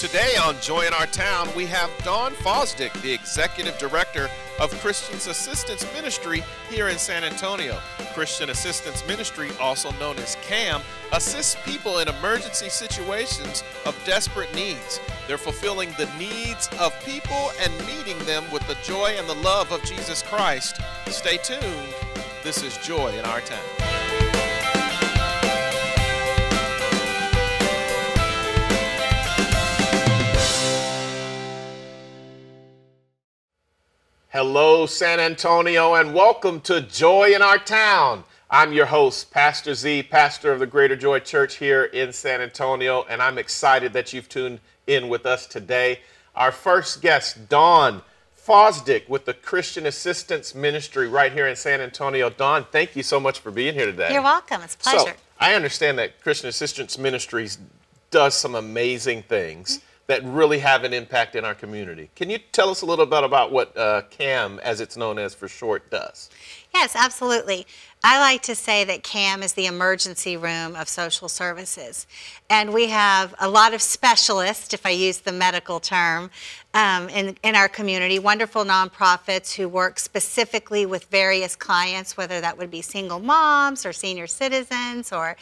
Today on Joy in Our Town, we have Dawn Fosdick, the Executive Director of Christian Assistance Ministry here in San Antonio. Christian Assistance Ministry, also known as C.A.M, assists people in emergency situations of desperate needs. They're fulfilling the needs of people and meeting them with the joy and the love of Jesus Christ. Stay tuned. This is Joy in Our Town. Hello, San Antonio, and welcome to Joy in Our Town. I'm your host, Pastor Z, pastor of the Greater Joy Church here in San Antonio, and I'm excited that you've tuned in with us today. Our first guest, Dawn Fosdick with the Christian Assistance Ministry right here in San Antonio. Dawn, thank you so much for being here today. You're welcome. It's a pleasure. So, I understand that Christian Assistance Ministries does some amazing things that really have an impact in our community. Can you tell us a little bit about what C.A.M, as it's known as for short, does? Yes, absolutely. I like to say that C.A.M is the emergency room of social services. And we have a lot of specialists, if I use the medical term, in our community, wonderful nonprofits who work specifically with various clients, whether that would be single moms or senior citizens or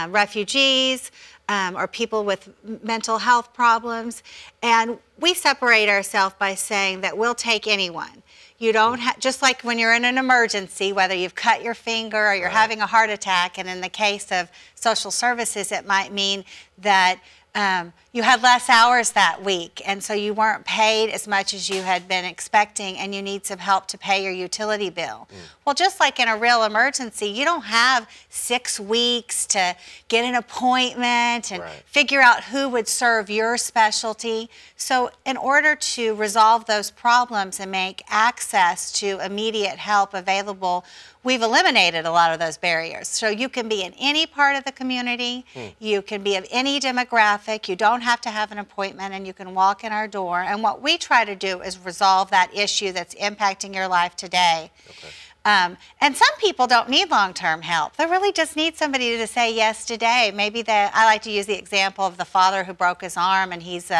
refugees, or people with mental health problems. And we separate ourselves by saying that we'll take anyone. You don't have, just like when you're in an emergency, whether you've cut your finger or you're having a heart attack, and in the case of social services, it might mean that you had less hours that week, and so you weren't paid as much as you had been expecting, and you need some help to pay your utility bill. Well, just like in a real emergency, you don't have 6 weeks to get an appointment and figure out who would serve your specialty. So in order to resolve those problems and make access to immediate help available, we've eliminated a lot of those barriers. So you can be in any part of the community, you can be of any demographic, you don't have to have an appointment, and you can walk in our door. And what we try to do is resolve that issue that's impacting your life today. And some people don't need long-term help. They really just need somebody to say yes today. Maybe I like to use the example of the father who broke his arm, and he's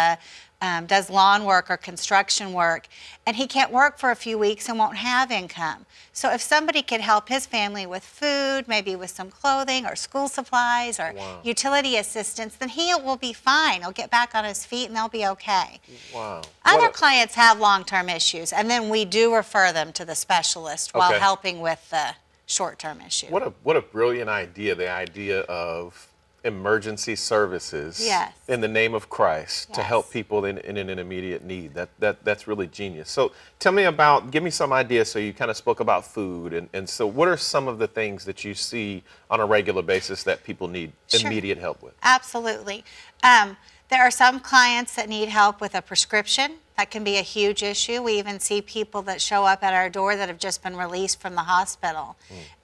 does lawn work or construction work, and he can't work for a few weeks and won't have income. So if somebody could help his family with food, maybe with some clothing or school supplies or utility assistance, then he will be fine. He'll get back on his feet and they'll be okay. Other clients have long-term issues, and then we do refer them to the specialist while helping with the short-term issue. What a brilliant idea, the idea of emergency services in the name of Christ to help people in an immediate need. That's really genius. So tell me give me some ideas. So you kind of spoke about food, and so what are some of the things that you see on a regular basis that people need immediate help with? Absolutely. There are some clients that need help with a prescription. That can be a huge issue. We even see people that show up at our door that have just been released from the hospital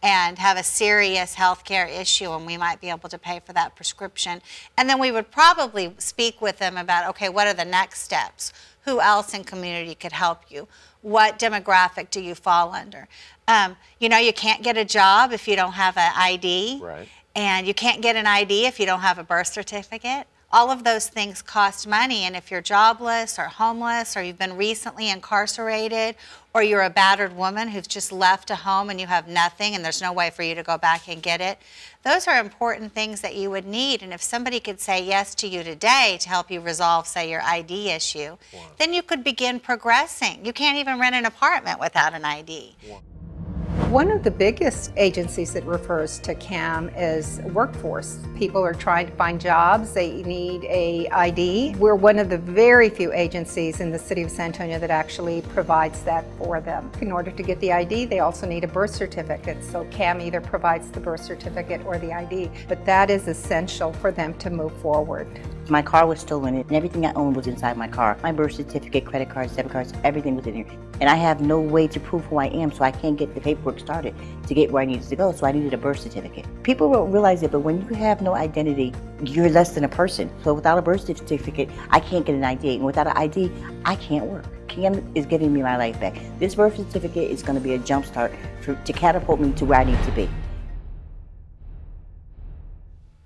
and have a serious health care issue, and we might be able to pay for that prescription. And then we would probably speak with them about, okay, what are the next steps? Who else in community could help you? What demographic do you fall under? You know, you can't get a job if you don't have an ID, and you can't get an ID if you don't have a birth certificate. All of those things cost money, and if you're jobless or homeless, or you've been recently incarcerated, or you're a battered woman who's just left a home and you have nothing and there's no way for you to go back and get it, those are important things that you would need. And if somebody could say yes to you today to help you resolve, say, your ID issue, then you could begin progressing. You can't even rent an apartment without an ID. One of the biggest agencies that refers to C.A.M is workforce. People are trying to find jobs, they need a ID. We're one of the very few agencies in the city of San Antonio that actually provides that for them. In order to get the ID, they also need a birth certificate. So C.A.M either provides the birth certificate or the ID, but that is essential for them to move forward. My car was stolen and everything I owned was inside my car. My birth certificate, credit cards, debit cards, everything was in here. And I have no way to prove who I am, so I can't get the paperwork started to get where I needed to go, so I needed a birth certificate. People don't realize it, but when you have no identity, you're less than a person. So without a birth certificate, I can't get an ID, and without an ID, I can't work. C.A.M is giving me my life back. This birth certificate is going to be a jump start to catapult me to where I need to be.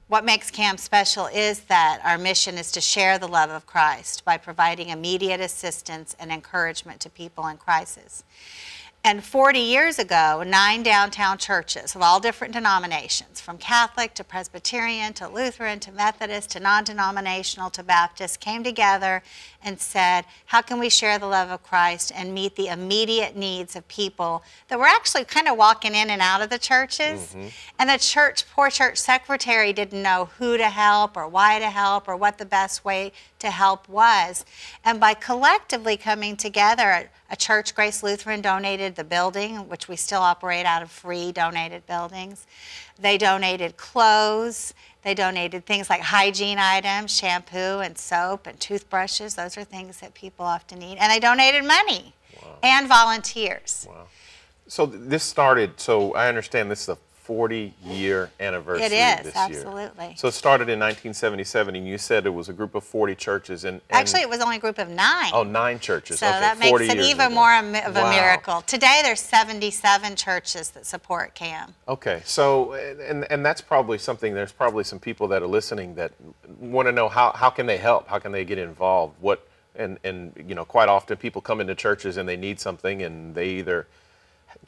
what makes CAM special is that our mission is to share the love of Christ by providing immediate assistance and encouragement to people in crisis. And 40 years ago, 9 downtown churches of all different denominations, from Catholic to Presbyterian to Lutheran to Methodist to non-denominational to Baptist, came together and said, how can we share the love of Christ and meet the immediate needs of people that were actually kind of walking in and out of the churches? And the poor church secretary didn't know who to help or why to help or what the best way to help was. And by collectively coming together, a church, Grace Lutheran, donated the building, which we still operate out of free donated buildings. They donated clothes. They donated things like hygiene items, shampoo and soap and toothbrushes. Those are things that people often need. And they donated money and volunteers. Wow. So this started, so I understand this is a 40-year anniversary It is, this absolutely. year. So it started in 1977, and you said it was a group of 40 churches. And actually, it was only a group of 9. Oh, 9 churches. So okay, that makes it even more of a Wow. miracle. Today, there's 77 churches that support CAM. Okay, so, and that's probably something, there's probably some people that are listening that want to know how can they help? How can they get involved? And you know, quite often people come into churches and they need something, and they either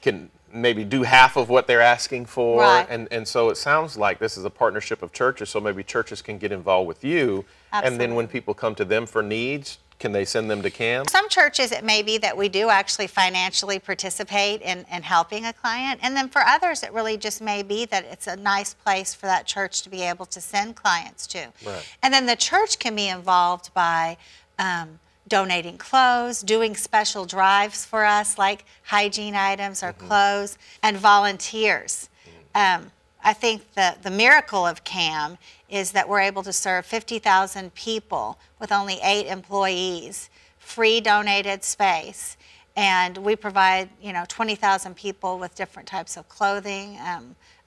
can maybe do half of what they're asking for, right. and so it sounds like this is a partnership of churches, so maybe churches can get involved with you. Absolutely. And then when people come to them for needs, can they send them to CAM? Some churches, it may be that we do actually financially participate in helping a client, and then for others, it really just may be that it's a nice place for that church to be able to send clients to. Right. And then the church can be involved by donating clothes, doing special drives for us like hygiene items or clothes, and volunteers. I think the miracle of CAM is that we're able to serve 50,000 people with only 8 employees, free donated space, and we provide 20,000 people with different types of clothing, a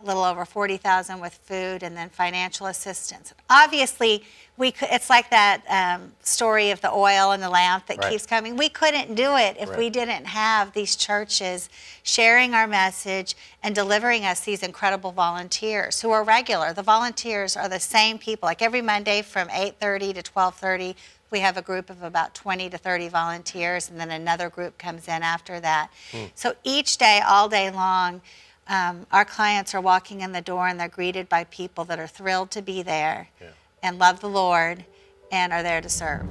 little over 40,000 with food, and then financial assistance. Obviously, it's like that story of the oil and the lamp that right. keeps coming. We couldn't do it if right. we didn't have these churches sharing our message and delivering us these incredible volunteers who are regular. The volunteers are the same people. Like every Monday from 8:30 to 12:30, we have a group of about 20 to 30 volunteers, and then another group comes in after that. So each day, all day long, our clients are walking in the door and they're greeted by people that are thrilled to be there and love the Lord and are there to serve.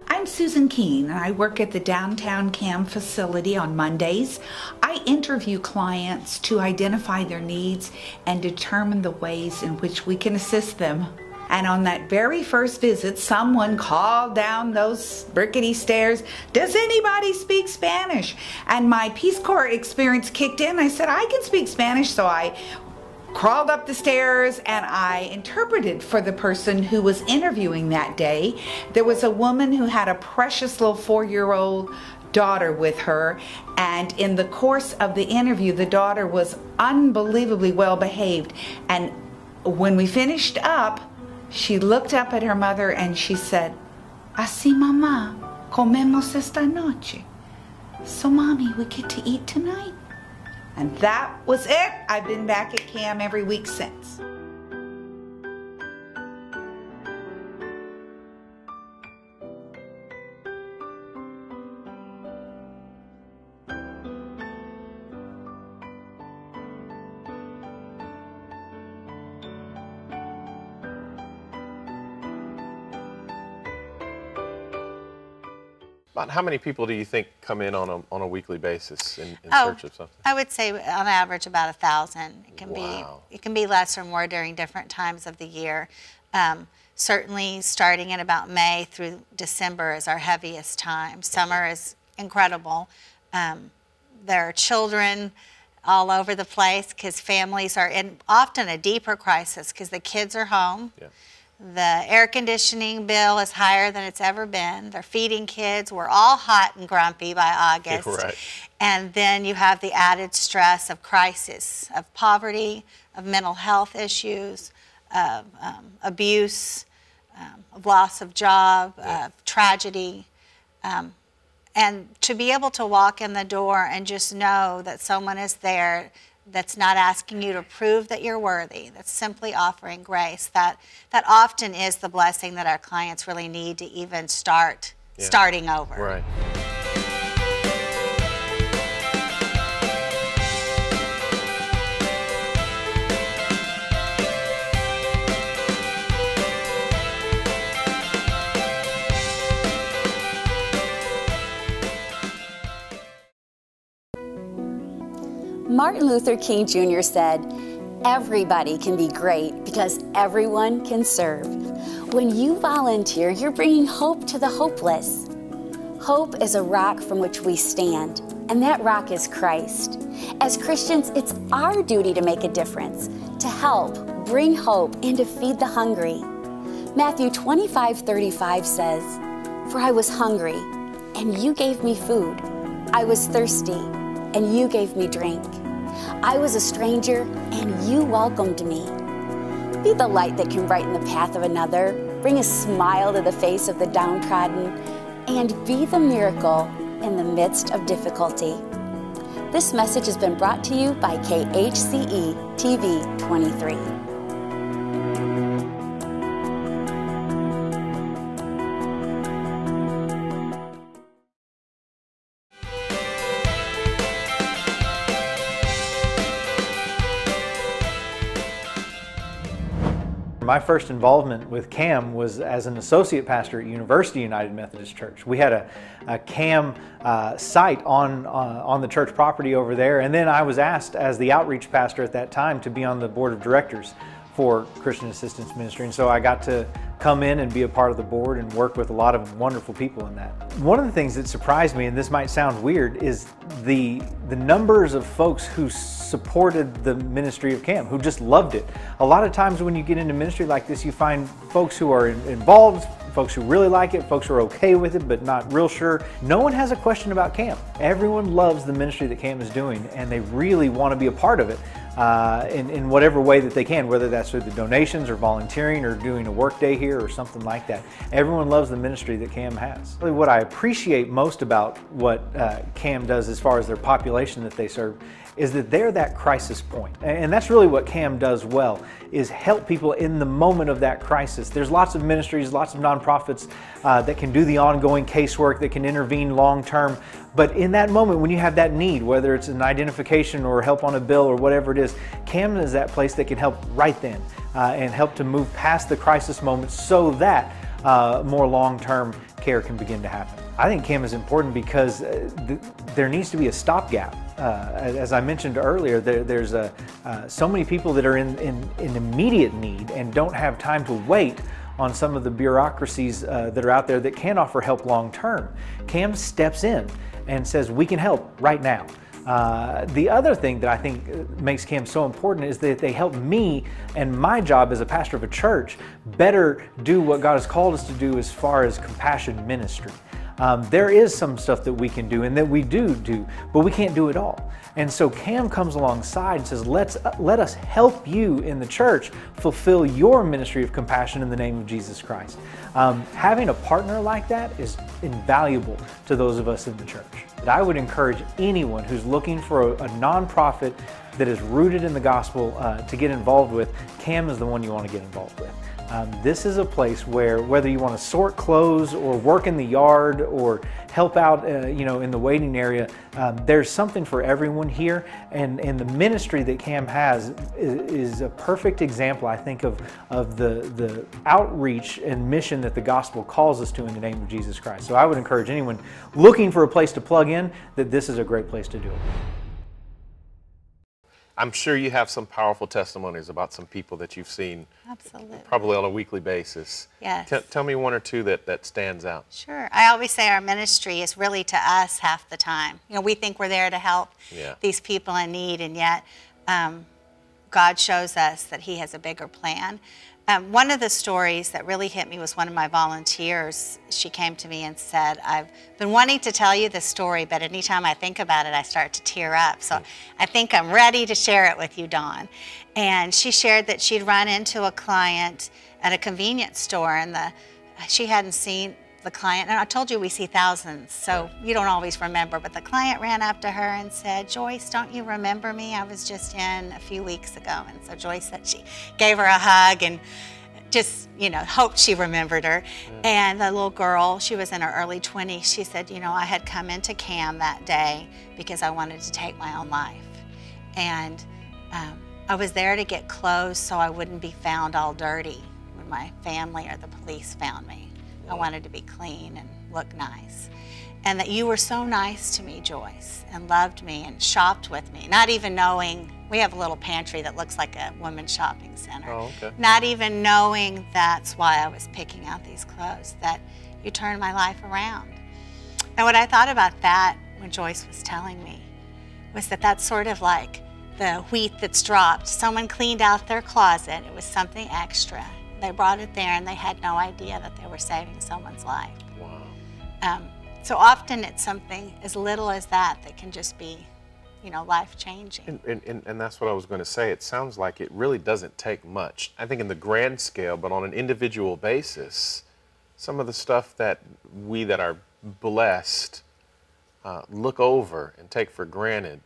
I'm Susan Keene, and I work at the downtown CAM facility on Mondays. I interview clients to identify their needs and determine the ways in which we can assist them. And on that very first visit, someone called down those rickety stairs, "Does anybody speak Spanish?" And my Peace Corps experience kicked in. I said, I can speak Spanish, so I crawled up the stairs and I interpreted for the person who was interviewing that day. There was a woman who had a precious little 4-year-old daughter with her, and in the course of the interview, the daughter was unbelievably well behaved. And when we finished up, she looked up at her mother and she said, "Así mamá, comemos esta noche." So mommy, we get to eat tonight? And that was it. I've been back at CAM every week since. About how many people do you think come in on a weekly basis in search of something? I would say on average about 1,000. It can Wow. it can be less or more during different times of the year. Certainly starting in about May through December is our heaviest time. Summer is incredible. There are children all over the place because families are in often a deeper crisis because the kids are home. Yeah. The air conditioning bill is higher than it's ever been. They're feeding kids. We're all hot and grumpy by August. Right. And then you have the added stress of crisis, of poverty, of mental health issues, of abuse, of loss of job, of tragedy. And to be able to walk in the door and just know that someone is there that's not asking you to prove that you're worthy, that's simply offering grace, that often is the blessing that our clients really need to even starting over. Right. Martin Luther King Jr. said, "Everybody can be great because everyone can serve." When you volunteer, you're bringing hope to the hopeless. Hope is a rock from which we stand, and that rock is Christ. As Christians, it's our duty to make a difference, to help, bring hope, and to feed the hungry. Matthew 25:35 says, "For I was hungry, and you gave me food. I was thirsty, and you gave me drink. I was a stranger, and you welcomed me." Be the light that can brighten the path of another, bring a smile to the face of the downtrodden, and be the miracle in the midst of difficulty. This message has been brought to you by KHCE TV23. My first involvement with C.A.M. was as an associate pastor at University United Methodist Church. We had a C.A.M. site on the church property over there, and then I was asked as the outreach pastor at that time to be on the board of directors for Christian Assistance Ministry, and so I got to come in and be a part of the board and work with a lot of wonderful people in that. One of the things that surprised me, and this might sound weird, is the numbers of folks who supported the ministry of C.A.M., who just loved it. A lot of times when you get into ministry like this, you find folks who are involved, folks who really like it, folks who are okay with it but not real sure. No one has a question about C.A.M. Everyone loves the ministry that C.A.M. is doing, and they really want to be a part of it in whatever way that they can, whether that's through the donations or volunteering or doing a work day here or something like that. Everyone loves the ministry that C.A.M. has. Really, what I appreciate most about what C.A.M. does as far as their population that they serve is that they're that crisis point. And that's really what C.A.M. does well, is help people in the moment of that crisis. There's lots of ministries, lots of nonprofits that can do the ongoing casework, that can intervene long term. But in that moment when you have that need, whether it's an identification or help on a bill or whatever it is, C.A.M. is that place that can help right then and help to move past the crisis moment so that more long-term care can begin to happen. I think C.A.M. is important because there needs to be a stopgap. As I mentioned earlier, there's so many people that are in immediate need and don't have time to wait on some of the bureaucracies that are out there that can offer help long term. C.A.M. steps in and says, we can help right now. The other thing that I think makes C.A.M. so important is that they help me and my job as a pastor of a church better do what God has called us to do as far as compassion ministry. There is some stuff that we can do and that we do, but we can't do it all. And so C.A.M. comes alongside and says, let us help you in the church fulfill your ministry of compassion in the name of Jesus Christ. Having a partner like that is invaluable to those of us in the church. I would encourage anyone who's looking for a nonprofit that is rooted in the gospel to get involved with. C.A.M. is the one you want to get involved with. This is a place where whether you want to sort clothes or work in the yard or help out in the waiting area, there's something for everyone here, and the ministry that C.A.M. has is a perfect example, I think, of the outreach and mission that the gospel calls us to in the name of Jesus Christ. So I would encourage anyone looking for a place to plug in that this is a great place to do it. I'm sure you have some powerful testimonies about some people that you've seen. Absolutely. Probably on a weekly basis. Yes. Tell me one or two that stands out. Sure. I always say our ministry is really to us half the time. We think we're there to help these people in need, and yet God shows us that He has a bigger plan. One of the stories that really hit me was one of my volunteers. She came to me and said, I've been wanting to tell you this story, but anytime I think about it, I start to tear up. So I think I'm ready to share it with you, Dawn. And she shared that she'd run into a client at a convenience store, and she hadn't seen the client, and I told you we see thousands, so you don't always remember, but the client ran up to her and said, Joyce, don't you remember me? I was just in a few weeks ago. And so Joyce said she gave her a hug and just, you know, hoped she remembered her. And the little girl, she was in her early 20s, she said, you know, I had come into C.A.M that day because I wanted to take my own life. And I was there to get clothes so I wouldn't be found all dirty when my family or the police found me. I wanted to be clean and look nice. And that you were so nice to me, Joyce, and loved me and shopped with me, not even knowing, we have a little pantry that looks like a women's shopping center. Oh, okay. Not even knowing that's why I was picking out these clothes, that you turned my life around. And what I thought about that when Joyce was telling me was that that's sort of like the wheat that's dropped. Someone cleaned out their closet, it was something extra. They brought it there and they had no idea that they were saving someone's life. Wow. So often it's something as little as that that can just be, you know, life-changing. And that's what I was going to say. It sounds like it really doesn't take much. I think in the grand scale, but on an individual basis, some of the stuff that we that are blessed look over and take for granted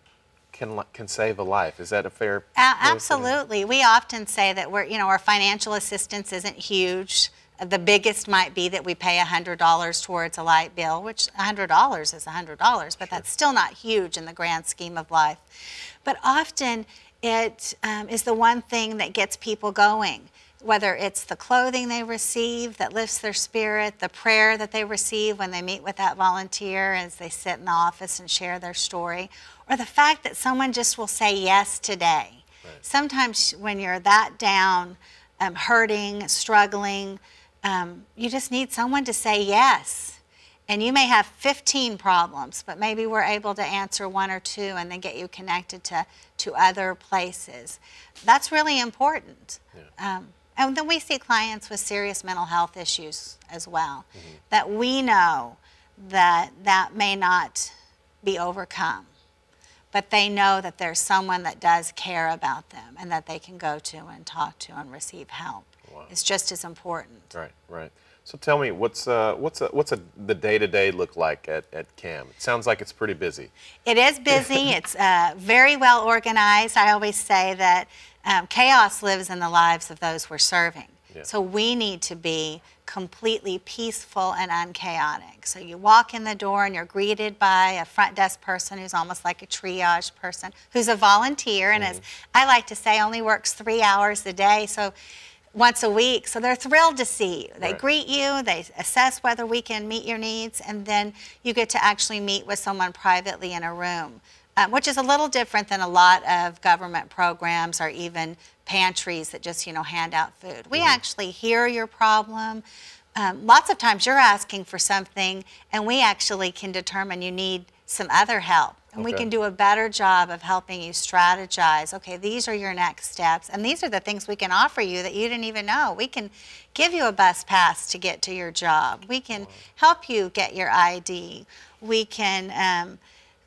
can save a life. Is that a fair? Absolutely. We often say that our financial assistance isn't huge. The biggest might be that we pay $100 towards a light bill, which $100 is $100, but that's still not huge in the grand scheme of life. But often it is the one thing that gets people going, whether it's the clothing they receive that lifts their spirit, the prayer that they receive when they meet with that volunteer as they sit in the office and share their story, or the fact that someone just will say yes today. Right. Sometimes when you're that down, hurting, struggling, you just need someone to say yes. And you may have 15 problems, but maybe we're able to answer one or two and then get you connected to other places. That's really important. Yeah. And then we see clients with serious mental health issues as well, that we know that may not be overcome, but they know that there's someone that does care about them and that they can go to and talk to and receive help. Wow. It's just as important. Right, right. So tell me, what's the day-to-day look like at C.A.M? It sounds like it's pretty busy. It is busy. It's very well organized. I always say that chaos lives in the lives of those we're serving. Yeah. So we need to be completely peaceful and unchaotic. So you walk in the door and you're greeted by a front desk person who's almost like a triage person, who's a volunteer, and as I like to say, only works 3 hours a day. So once a week, so they're thrilled to see you. They greet you, they assess whether we can meet your needs, and then you get to actually meet with someone privately in a room, which is a little different than a lot of government programs or even pantries that just, hand out food. We actually hear your problem. Lots of times you're asking for something, and we actually can determine you need some other help. And we can do a better job of helping you strategize. Okay, these are your next steps, and these are the things we can offer you that you didn't even know. We can give you a bus pass to get to your job. We can help you get your ID. We can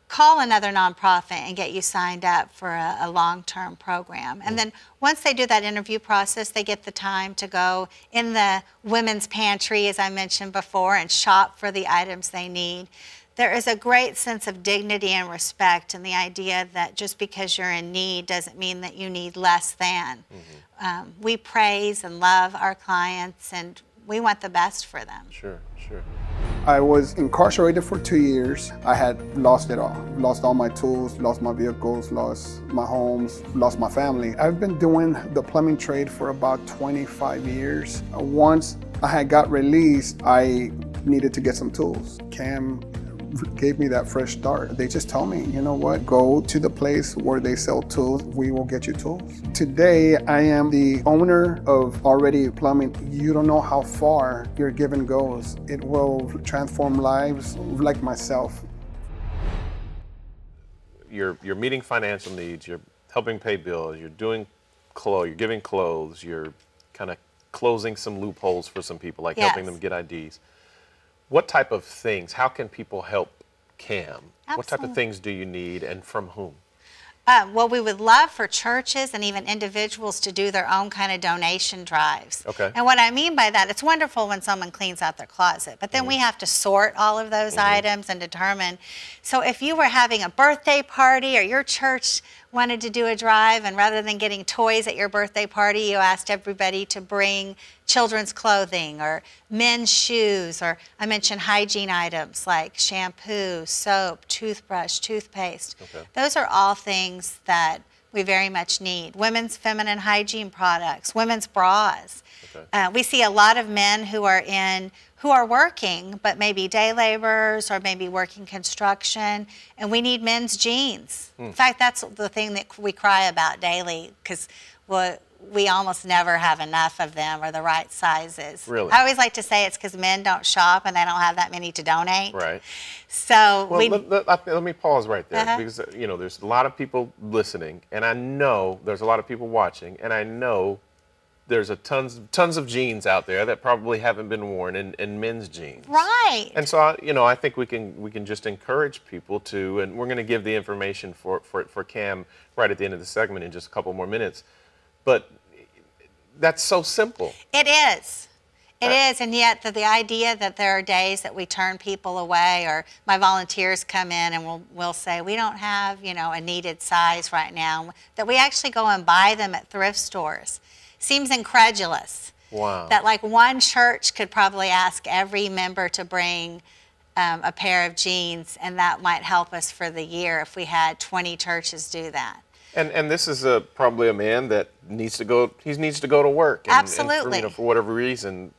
call another nonprofit and get you signed up for a long-term program. And then once they do that interview process, they get the time to go in the women's pantry, as I mentioned before, and shop for the items they need. There is a great sense of dignity and respect in the idea that just because you're in need doesn't mean that you need less than. We praise and love our clients, and we want the best for them. Sure, sure. I was incarcerated for 2 years. I had lost it all. Lost all my tools, lost my vehicles, lost my homes, lost my family. I've been doing the plumbing trade for about 25 years. Once I had got released, I needed to get some tools. C.A.M gave me that fresh start. They just told me, you know what, go to the place where they sell tools, we will get you tools. Today, I am the owner of Already Plumbing. You don't know how far your giving goes. It will transform lives like myself. You're meeting financial needs, you're helping pay bills, you're doing clothes, you're giving clothes, you're kind of closing some loopholes for some people, like helping them get IDs. What type of things, how can people help C.A.M? Absolutely. What type of things do you need and from whom? Well, we would love for churches and even individuals to do their own kind of donation drives. Okay. And what I mean by that, it's wonderful when someone cleans out their closet, but then we have to sort all of those items and determine. So if you were having a birthday party or your church wanted to do a drive, and rather than getting toys at your birthday party, you asked everybody to bring children's clothing or men's shoes, or I mentioned hygiene items like shampoo, soap, toothbrush, toothpaste. Okay. Those are all things that we very much need. Women's feminine hygiene products, women's bras. Okay. We see a lot of men who are working, but maybe day laborers or maybe working construction, and we need men's jeans. In fact, that's the thing that we cry about daily, because we almost never have enough of them or the right sizes. Really? I always like to say it's because men don't shop and they don't have that many to donate. Right. So well, let me pause right there, because there's a lot of people listening, and I know there's a lot of people watching, and I know there's tons of jeans out there that probably haven't been worn in men's jeans. Right. And so I think we can just encourage people to, and we're going to give the information for C.A.M. right at the end of the segment in just a couple more minutes. But that's so simple. It is. It is, and yet the idea that there are days that we turn people away, or my volunteers come in and we'll say, we don't have, a needed size right now, that we actually go and buy them at thrift stores. Seems incredulous. Wow. That like one church could probably ask every member to bring a pair of jeans, and that might help us for the year if we had 20 churches do that. And this is probably a man that needs to go to work. And, absolutely. And for whatever reason,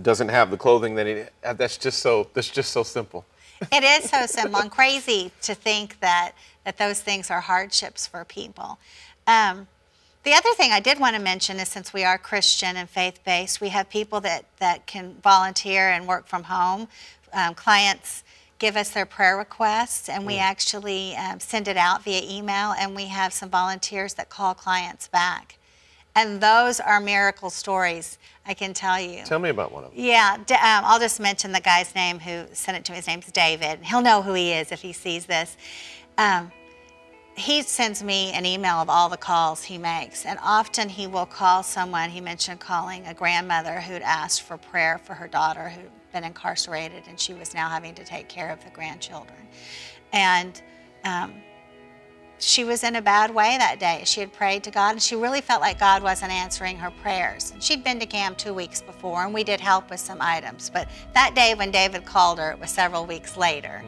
doesn't have the clothing that he. That's just so simple. It is so simple and crazy to think that those things are hardships for people. The other thing I did want to mention is, since we are Christian and faith-based, we have people that can volunteer and work from home. Clients give us their prayer requests, and we actually send it out via email, and we have some volunteers that call clients back. And those are miracle stories, I can tell you. Tell me about one of them. Yeah, I'll just mention the guy's name who sent it to me. His name's David. He'll know who he is if he sees this. He sends me an email of all the calls he makes, and often he will call someone. He mentioned calling a grandmother who'd asked for prayer for her daughter who'd been incarcerated, and she was now having to take care of the grandchildren. And she was in a bad way that day. She had prayed to God, and she really felt like God wasn't answering her prayers. And she'd been to C.A.M. 2 weeks before, and we did help with some items. But that day when David called her, it was several weeks later.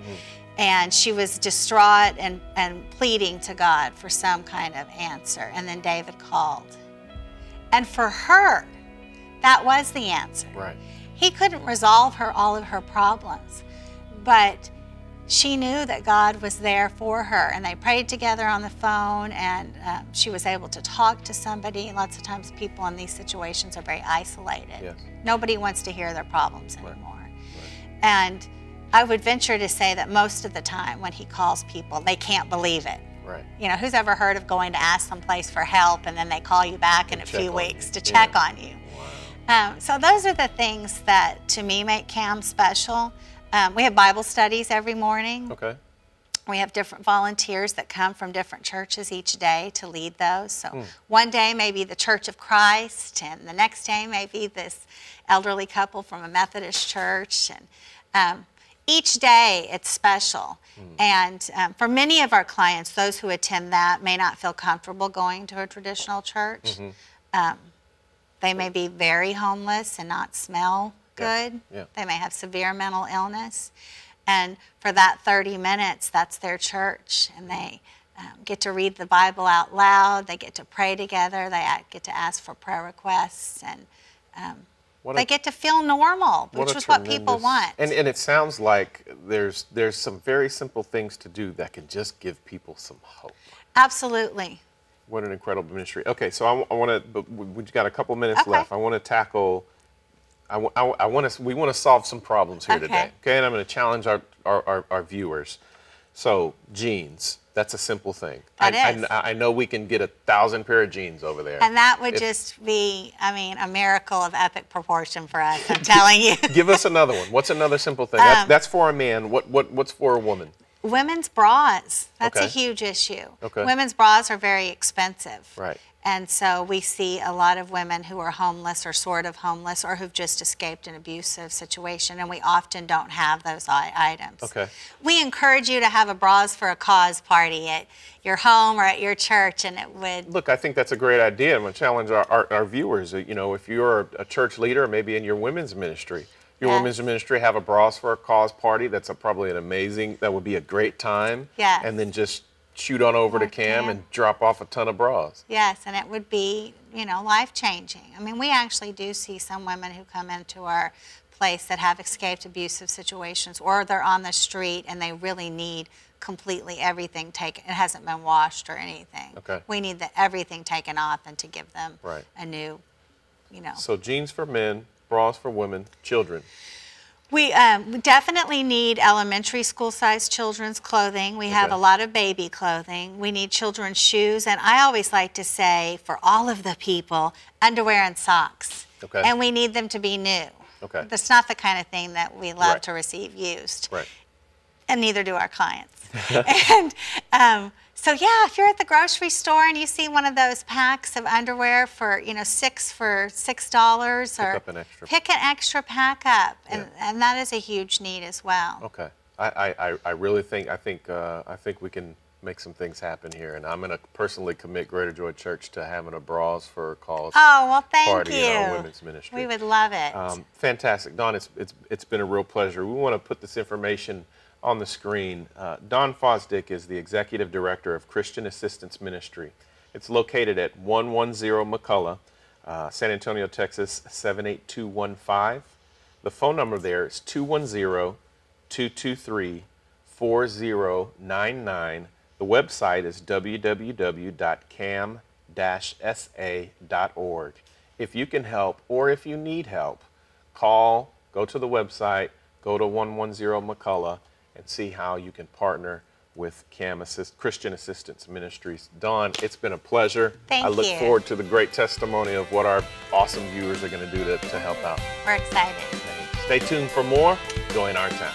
And she was distraught and pleading to God for some kind of answer. And then David called. And for her, that was the answer. Right. He couldn't resolve all of her problems, but she knew that God was there for her. And they prayed together on the phone, and she was able to talk to somebody. And lots of times people in these situations are very isolated. Yes. Nobody wants to hear their problems anymore. Right. And I would venture to say that most of the time when he calls people, they can't believe it. Right. Who's ever heard of going to ask someplace for help and then they call you back in a few weeks to check on you? Wow. So those are the things that, to me, make C.A.M. special. We have Bible studies every morning. Okay. We have different volunteers that come from different churches each day to lead those. So one day may be the Church of Christ, and the next day may be this elderly couple from a Methodist church. And each day it's special. And for many of our clients, those who attend that may not feel comfortable going to a traditional church. They may be very homeless and not smell good. Yeah. They may have severe mental illness. And for that 30 minutes, that's their church. And they get to read the Bible out loud. They get to pray together. They get to ask for prayer requests. And they get to feel normal, which is what people want. And it sounds like there's some very simple things to do that can just give people some hope. Absolutely. What an incredible ministry. Okay, so I want to, we've got a couple minutes left. I want to tackle, we want to solve some problems here today. Okay, and I'm going to challenge our viewers. So, jeans. That's a simple thing. I know we can get 1,000 pair of jeans over there. And that would just be, a miracle of epic proportion for us, I'm telling you. Give us another one. What's another simple thing? That's for a man. What's for a woman? Women's bras, that's Okay. a huge issue. Okay. Women's bras are very expensive. Right. And so we see a lot of women who are homeless or sort of homeless or who've just escaped an abusive situation, and we often don't have those items. Okay. We encourage you to have a Bras for a Cause party at your home or at your church, and it would... Look, I think that's a great idea. I'm going to challenge our viewers. You know, if you're a church leader, maybe in your women's ministry, your Yes. women's ministry, have a Bras for a Cause party. That's probably an amazing, that would be a great time. Yes. And then just shoot on over to CAM and drop off a ton of bras. Yes, and it would be, you know, life-changing. I mean, we actually do see some women who come into our place that have escaped abusive situations, or they're on the street and they really need completely everything taken. It hasn't been washed or anything. Okay. We need everything taken off and to give them Right. a new, you know. So jeans for men, bras for women, children. We definitely need elementary school size children's clothing. We have Okay. a lot of baby clothing. We need children's shoes. And I always like to say, for all of the people, underwear and socks. Okay. And we need them to be new. Okay. That's not the kind of thing that we love Right. to receive used. Right. And neither do our clients. And so yeah, if you're at the grocery store and you see one of those packs of underwear for, you know, 6 for $6, or up an extra. pick an extra pack up, Yeah. and that is a huge need as well. Okay. I really think, I think we can make some things happen here, and I'm going to personally commit Greater Joy Church to having a Bras for a Cause Oh, well, thank party you. in our women's ministry. We would love it. Fantastic. Dawn, it's been a real pleasure. We want to put this information on the screen. Dawn Fosdick is the Executive Director of Christian Assistance Ministry. It's located at 110 McCullough, San Antonio, Texas, 78215. The phone number there is 210-223-4099. The website is www.cam-sa.org. If you can help, or if you need help, call, go to the website, go to 110 McCullough, and see how you can partner with Christian Assistance Ministries. Dawn, it's been a pleasure. Thank I look you. forward to the great testimony of what our awesome viewers are going to do to help out. We're excited. Stay tuned for more. Join our town.